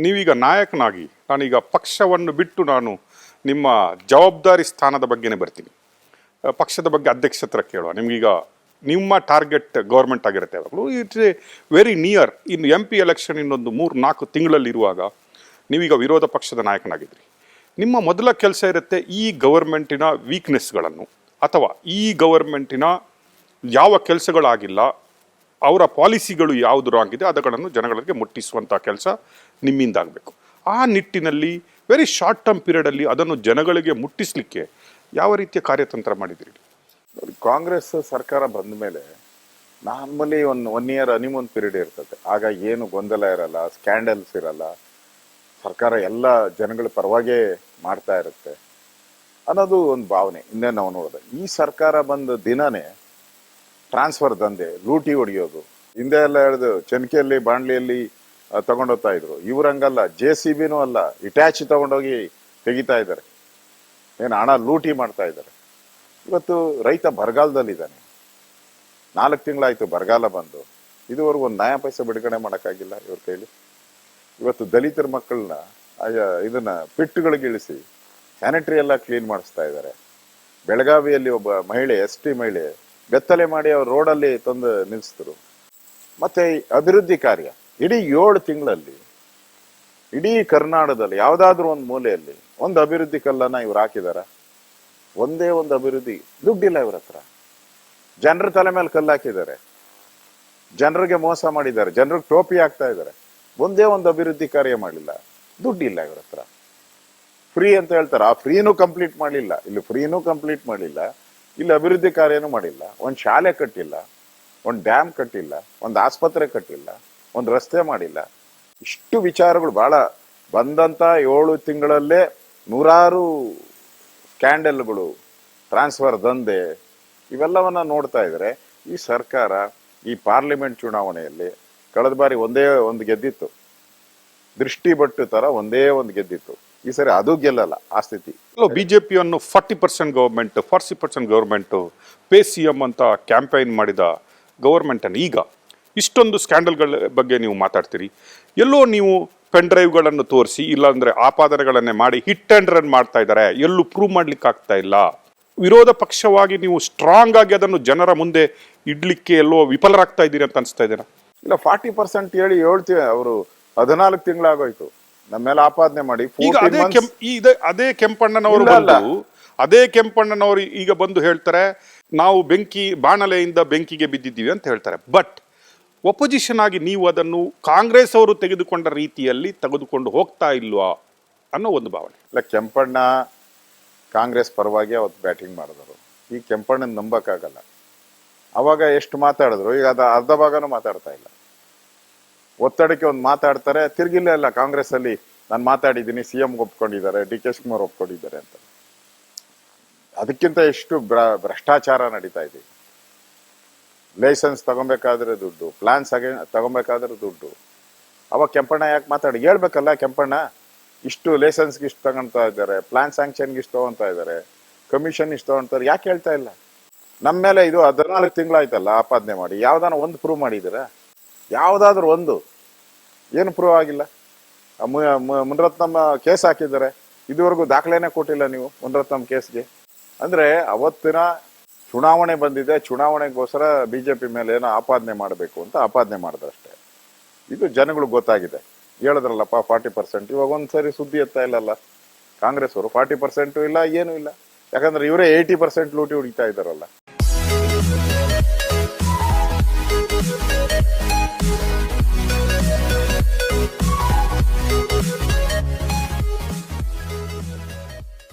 ನೀವೀಗ ನಾಯಕನಾಗಿ ನಾನೀಗ ಪಕ್ಷವನ್ನು ಬಿಟ್ಟು ನಾನು ನಿಮ್ಮ ಜವಾಬ್ದಾರಿ ಸ್ಥಾನದ ಬಗ್ಗೆನೇ ಬರ್ತೀನಿ. ಪಕ್ಷದ ಬಗ್ಗೆ ಅಧ್ಯಕ್ಷತ್ರ ಕೇಳುವ. ನಿಮಗೀಗ ನಿಮ್ಮ ಟಾರ್ಗೆಟ್ ಗೌರ್ಮೆಂಟ್ ಆಗಿರುತ್ತೆ. ಯಾವಾಗಲೂ ಇಟ್ಸ್ ವೆರಿ ನಿಯರ್. ಇನ್ನು MP ಎಲೆಕ್ಷನ್ ಇನ್ನೊಂದು 3-4 ತಿಂಗಳಲ್ಲಿರುವಾಗ ನೀವೀಗ ವಿರೋಧ ಪಕ್ಷದ ನಾಯಕನಾಗಿದ್ರಿ. ನಿಮ್ಮ ಮೊದಲ ಕೆಲಸ ಇರುತ್ತೆ ಈ ಗವರ್ಮೆಂಟಿನ ವೀಕ್ನೆಸ್ಗಳನ್ನು ಅಥವಾ ಈ ಗವರ್ಮೆಂಟಿನ ಯಾವ ಕೆಲಸಗಳಾಗಿಲ್ಲ, ಅವರ ಪಾಲಿಸಿಗಳು ಯಾವುದು ರಾಂಗ್ ಇದೆ ಅದಗಳನ್ನು ಜನಗಳಿಗೆ ಮುಟ್ಟಿಸುವಂಥ ಕೆಲಸ ನಿಮ್ಮಿಂದ ಆಗಬೇಕು. ಆ ನಿಟ್ಟಿನಲ್ಲಿ ವೆರಿ ಶಾರ್ಟ್ ಟರ್ಮ್ ಪೀರಿಯಡಲ್ಲಿ ಅದನ್ನು ಜನಗಳಿಗೆ ಮುಟ್ಟಿಸಲಿಕ್ಕೆ ಯಾವ ರೀತಿಯ ಕಾರ್ಯತಂತ್ರ ಮಾಡಿದಿರಿ? ಕಾಂಗ್ರೆಸ್ ಸರ್ಕಾರ ಬಂದ ಮೇಲೆ normally one year honeymoon period ಇರ್ತದೆ. ಆಗ ಏನು ಗೊಂದಲ ಇರಲ್ಲ, ಸ್ಕ್ಯಾಂಡಲ್ಸ್ ಇರಲ್ಲ, ಸರ್ಕಾರ ಎಲ್ಲ ಜನಗಳ ಪರವಾಗೇ ಮಾಡ್ತಾ ಇರುತ್ತೆ ಅನ್ನೋದು ಒಂದು ಭಾವನೆ. ಇನ್ನೇ ನಾವು ನೋಡಿದೆ ಈ ಸರ್ಕಾರ ಬಂದ ದಿನನೇ ಟ್ರಾನ್ಸ್ಫರ್ ದಂಧೆ, ಲೂಟಿ ಹೊಡೆಯೋದು, ಹಿಂದೆ ಎಲ್ಲ ಹೇಳಿದು ಚೆನ್ಕೆಯಲ್ಲಿ ಬಾಂಡ್ಲಿಯಲ್ಲಿ ತಗೊಂಡೋಗ್ತಾ ಇದ್ರು. ಇವ್ರಂಗಲ್ಲ, JCBನೂ ಅಲ್ಲ, ಇಟ್ಯಾಚ್ ತಗೊಂಡೋಗಿ ತೆಗಿತಾ ಇದ್ದಾರೆ. ಏನು ಹಣ ಲೂಟಿ ಮಾಡ್ತಾ ಇದ್ದಾರೆ. ಇವತ್ತು ರೈತ ಬರಗಾಲದಲ್ಲಿದ್ದಾನೆ. 4 ತಿಂಗಳಾಯ್ತು ಬರಗಾಲ ಬಂದು, ಇದುವರೆಗೂ ಒಂದು ನಯಾ ಪೈಸೆ ಬಿಡುಗಡೆ ಮಾಡೋಕ್ಕಾಗಿಲ್ಲ ಇವ್ರ ಕೈಲಿ. ಇವತ್ತು ದಲಿತರ ಮಕ್ಕಳನ್ನ ಇದನ್ನ ಪಿಟ್ಟುಗಳಿಗೆ ಇಳಿಸಿ ಸ್ಯಾನಿಟರಿ ಎಲ್ಲ ಕ್ಲೀನ್ ಮಾಡಿಸ್ತಾ ಇದ್ದಾರೆ. ಬೆಳಗಾವಿಯಲ್ಲಿ ಒಬ್ಬ ಮಹಿಳೆ, ST ಮಹಿಳೆ ಬೆತ್ತಲೆ ಮಾಡಿ ಅವ್ರು ರೋಡಲ್ಲಿ ತಂದು ನಿಲ್ಲಿಸಿದ್ರು. ಮತ್ತೆ ಅಭಿವೃದ್ಧಿ ಕಾರ್ಯ ಇಡೀ 7 ತಿಂಗಳಲ್ಲಿ ಇಡೀ ಕರ್ನಾಟಕದಲ್ಲಿ ಯಾವುದಾದ್ರೂ ಒಂದು ಮೂಲೆಯಲ್ಲಿ ಒಂದು ಅಭಿವೃದ್ಧಿ ಕಲ್ಲನ್ನ ಇವ್ರು ಹಾಕಿದಾರ? ಒಂದೇ ಒಂದು ಅಭಿವೃದ್ಧಿ ದುಡ್ಡಿಲ್ಲ ಇವ್ರ ಹತ್ರ. ಜನರ ತಲೆ ಮೇಲೆ ಕಲ್ಲು ಹಾಕಿದ್ದಾರೆ, ಜನರಿಗೆ ಮೋಸ ಮಾಡಿದ್ದಾರೆ, ಜನರಿಗೆ ಟೋಪಿ ಹಾಕ್ತಾ ಇದ್ದಾರೆ. ಒಂದೇ ಒಂದು ಅಭಿವೃದ್ಧಿ ಕಾರ್ಯ ಮಾಡಲಿಲ್ಲ. ದುಡ್ಡಿಲ್ಲ ಇವ್ರ ಹತ್ರ. ಫ್ರೀ ಅಂತ ಹೇಳ್ತಾರೆ, ಆ ಫ್ರೀನೂ ಕಂಪ್ಲೀಟ್ ಮಾಡಲಿಲ್ಲ. ಇಲ್ಲಿ ಫ್ರೀನೂ ಕಂಪ್ಲೀಟ್ ಮಾಡಲಿಲ್ಲ, ಇಲ್ಲಿ ಅಭಿವೃದ್ಧಿ ಕಾರ್ಯನೂ ಮಾಡಿಲ್ಲ. ಒಂದು ಶಾಲೆ ಕಟ್ಟಿಲ್ಲ, ಒಂದು ಡ್ಯಾಮ್ ಕಟ್ಟಿಲ್ಲ, ಒಂದು ಆಸ್ಪತ್ರೆ ಕಟ್ಟಿಲ್ಲ, ಒಂದು ರಸ್ತೆ ಮಾಡಿಲ್ಲ. ಇಷ್ಟು ವಿಚಾರಗಳು ಬಹಳ ಬಂದಂತ 7 ತಿಂಗಳಲ್ಲೇ ನೂರಾರು ಸ್ಕ್ಯಾಂಡಲ್ಗಳು, ಟ್ರಾನ್ಸ್ಫರ್ ದಂಧೆ, ಇವೆಲ್ಲವನ್ನ ನೋಡ್ತಾ ಇದ್ರೆ ಈ ಸರ್ಕಾರ ಈ ಪಾರ್ಲಿಮೆಂಟ್ ಚುನಾವಣೆಯಲ್ಲಿ ಕಳೆದ ಬಾರಿ ಒಂದೇ ಒಂದು ಗೆದ್ದಿತ್ತು, ದೃಷ್ಟಿ ಬಟ್ಟು ತರ ಒಂದೇ ಒಂದು ಗೆದ್ದಿತ್ತು. ಈ ಸರಿ ಅದು ಗೆಲ್ಲಲ್ಲ ಆ ಸ್ಥಿತಿ. ಬಿಜೆಪಿಯನ್ನು 40% ಗವರ್ಮೆಂಟ್, 40% ಗವರ್ಮೆಂಟ್, ಪೇ CM ಅಂತ ಕ್ಯಾಂಪೈನ್ ಮಾಡಿದ ಗವರ್ಮೆಂಟ್ ಅನ್ನು ಈಗ ಇಷ್ಟೊಂದು ಸ್ಕ್ಯಾಂಡಲ್ಗಳ ಬಗ್ಗೆ ನೀವು ಮಾತಾಡ್ತೀರಿ. ಎಲ್ಲೋ ನೀವು ಪೆನ್ ಡ್ರೈವ್ಗಳನ್ನು ತೋರಿಸಿ, ಇಲ್ಲಾಂದ್ರೆ ಆಪಾದನೆಗಳನ್ನೇ ಮಾಡಿ ಹಿಟ್ ಅಂಡ್ ರನ್ ಮಾಡ್ತಾ ಇದ್ದಾರೆ, ಎಲ್ಲೂ ಪ್ರೂವ್ ಮಾಡ್ಲಿಕ್ಕೆ ಆಗ್ತಾ ಇಲ್ಲ. ವಿರೋಧ ಪಕ್ಷವಾಗಿ ನೀವು ಸ್ಟ್ರಾಂಗ್ ಆಗಿ ಅದನ್ನು ಜನರ ಮುಂದೆ ಇಡ್ಲಿಕ್ಕೆ ಎಲ್ಲೋ ವಿಫಲರಾಗ್ತಾ ಇದ್ದೀರಿ ಅಂತ ಅನ್ಸ್ತಾ ಇದ್ದೀರಾ? ಇಲ್ಲ, 40% ಹೇಳಿ ಅವರು 14 ತಿಂಗಳಾಗೋಯ್ತು ನಮ್ಮ ಮೇಲೆ ಆಪಾದನೆ ಮಾಡಿ. ಈಗ ಅದೇ ಕೆಂಪಣ್ಣನವರು ಅದೇ ಕೆಂಪಣ್ಣನವರು ಈಗ ಬಂದು ಹೇಳ್ತಾರೆ ನಾವು ಬಾಣಲೆಯಿಂದ ಬೆಂಕಿಗೆ ಬಿದ್ದಿದ್ದೀವಿ ಅಂತ ಹೇಳ್ತಾರೆ. ಬಟ್ ಒಪೋಸಿಷನ್ ಆಗಿ ನೀವು ಅದನ್ನು ಕಾಂಗ್ರೆಸ್ ಅವರು ತೆಗೆದುಕೊಂಡ ರೀತಿಯಲ್ಲಿ ತೆಗೆದುಕೊಂಡು ಹೋಗ್ತಾ ಇಲ್ವಾ ಅನ್ನೋ ಒಂದು ಭಾವನೆ. ಇಲ್ಲ, ಕೆಂಪಣ್ಣ ಕಾಂಗ್ರೆಸ್ ಪರವಾಗಿ ಅವತ್ತು ಬ್ಯಾಟಿಂಗ್ ಮಾಡಿದ್ರು. ಈ ಕೆಂಪಣ್ಣನ ನಂಬಕ್ಕಾಗಲ್ಲ. ಅವಾಗ ಎಷ್ಟು ಮಾತಾಡಿದ್ರು, ಈಗ ಅರ್ಧ ಭಾಗನೂ ಮಾತಾಡ್ತಾ ಇಲ್ಲ. ಒತ್ತಡಕ್ಕೆ ಒಂದು ಮಾತಾಡ್ತಾರೆ, ತಿರ್ಗಿಲ್ಲ ಇಲ್ಲ ಕಾಂಗ್ರೆಸ್ ಅಲ್ಲಿ ನಾನು ಮಾತಾಡಿದ್ದೀನಿ, CM ಒಪ್ಕೊಂಡಿದ್ದಾರೆ, DK ಶಿವಕುಮಾರ್ ಒಪ್ಕೊಂಡಿದ್ದಾರೆ ಅಂತ. ಅದಕ್ಕಿಂತ ಎಷ್ಟು ಭ್ರಷ್ಟಾಚಾರ ನಡೀತಾ ಇದೆ. ಲೈಸೆನ್ಸ್ ತಗೊಬೇಕಾದ್ರೆ ದುಡ್ಡು, ಪ್ಲಾನ್ಸ್ ತಗೊಬೇಕಾದ್ರೆ ದುಡ್ಡು. ಅವಾಗ ಕೆಂಪಣ್ಣ ಯಾಕೆ ಹೇಳ್ಬೇಕಲ್ಲ, ಕೆಂಪಣ್ಣ ಇಷ್ಟು ಲೈಸೆನ್ಸ್ಗೆ ಇಷ್ಟು ತಗೊಳ್ತಾ ಇದ್ದಾರೆ, ಪ್ಲಾನ್ ಸ್ಯಾಂಕ್ಷನ್ಗೆ ಇಷ್ಟು ತಗೊಂತಾ ಇದ್ದಾರೆ, ಕಮಿಷನ್ ಇಷ್ಟು ತಗೊಂತಾರೆ, ಯಾಕೆ ಹೇಳ್ತಾ ಇಲ್ಲ? ನಮ್ಮ ಮೇಲೆ ಇದು 14 ತಿಂಗಳಾಯ್ತಲ್ಲ ಆಪಾದನೆ ಮಾಡಿ, ಯಾವ್ದಾನ ಒಂದು ಪ್ರೂವ್ ಮಾಡಿದ್ದೀರಾ? ಯಾವ್ದಾದ್ರು ಒಂದು ಏನು ಪ್ರೂವ್ ಆಗಿಲ್ಲ. ಮುನಿರತ್ನಂ ಕೇಸ್ ಹಾಕಿದ್ದಾರೆ, ಇದುವರೆಗೂ ದಾಖಲೆನೇ ಕೊಟ್ಟಿಲ್ಲ ನೀವು ಮುನಿರತ್ನಂ ಕೇಸ್ಗೆ. ಅಂದ್ರೆ ಅವತ್ತಿನ ಚುನಾವಣೆ ಬಂದಿದೆ, ಚುನಾವಣೆಗೋಸ್ಕರ BJP ಮೇಲೆ ಏನೋ ಆಪಾದನೆ ಮಾಡಬೇಕು ಅಂತ ಆಪಾದನೆ ಮಾಡಿದ್ರಷ್ಟೇ. ಇದು ಜನಗಳಿಗೆ ಗೊತ್ತಾಗಿದೆ. ಹೇಳಿದ್ರಲ್ಲಪ್ಪ 40%, ಇವಾಗ ಒಂದ್ಸರಿ ಸುದ್ದಿ ಎತ್ತಾ ಇಲ್ಲಲ್ಲ ಕಾಂಗ್ರೆಸ್ ಅವರು. 40% ಇಲ್ಲ, ಏನೂ ಇಲ್ಲ. ಯಾಕಂದ್ರೆ ಇವರೇ 80% ಲೂಟಿ ಹೊಡಿತಾ ಇದ್ದಾರಲ್ಲ.